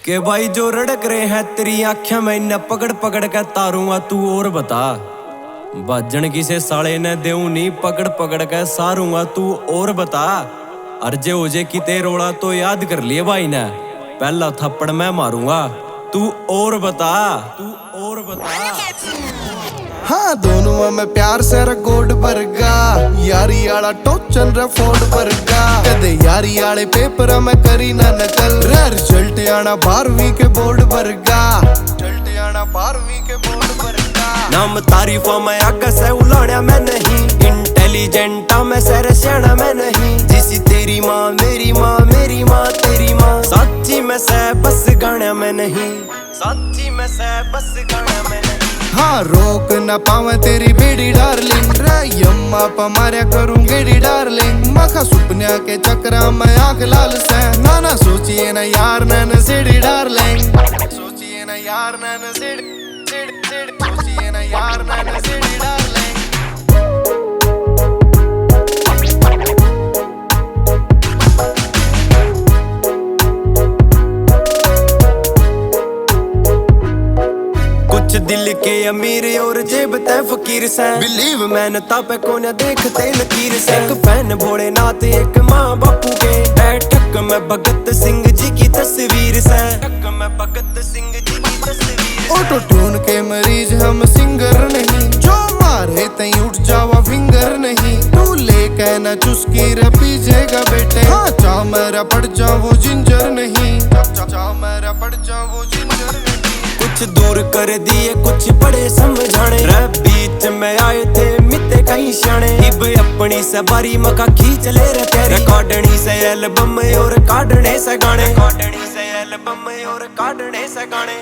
के भाई जो रड़क रहे हैं तेरी आंखें में न पकड़ पकड़ के तारूंगा, तू और बता। बाजन किसे साले ने देऊ नहीं, पकड़ पकड़ के सारूंगा, तू और बता। अर्जे ओजे की ते रोड़ा तो याद कर लिए भाई ने, पहला थप्पड़ मैं मारूंगा, तू और बता, तू और बता। हाँ दोनों में प्यार से गोड बरगा, यारी आला टोचन रे फोर्ड बरगा। कदे यारी आले पेपर में करी ना नकल, रिजल्ट आना 12वीं के बोर्ड बरगा, रिजल्ट आना 12वीं के बोर्ड बरगा। नाम तारीफों में आगे से उलाड़ा मैं नहीं, इंटेलिजेंटा में से रसियाना मैं नहीं। जिसी तेरी माँ मेरी माँ मेरी माँ तेरी माँ, सच्ची में से बस गाना मैं नहीं, सच्ची में से बस गाना मैं नहीं। हाँ रोक न पावे तेरी बेड़ी डार्लिंग, रे यम्मा पा मार्या करूं गेड़ी डार्लिंग। मखा सुपन्या के चक्रा में आंख लाल से, ना सोचिए ना यार नैन सीढ़ी डार्लिंग, सोचिए ना यार नैन सीढ़ी, सोचिए ना यार नैन सीढ़ी डार्लिंग। कुछ दिल के अमीर और जेब तय फकीर से, बिलीव मैंने तापे को न देखते लकीर से। एक फैन भोलेनाथ एक माँ बापू के, बैठक में भगत सिंह जी की तस्वीर से, बैठक में भगत सिंह जी की तस्वीर। ऑटो ट्यून के मरीज हम सिंगर नहीं, जो मारे तई उठ जावा फिंगर नहीं। तू ले कहना चुस्की रे पीजेगा बेटे, हाँ चाह मेरा पड़ जाओ जिंजर नहीं, चाह मेरा पड़ जाओ जिंजर नहीं। कुछ दूर कर दिए कुछ बड़े समझाने, रे बीच में आए थे मिते कहीं शाने। इब अपनी से बारी मका खींच ले रे तेरी, रिकॉर्डनी से एल्बम और काटने से गाने, रिकॉर्डनी से एल्बम और काटने से गाने।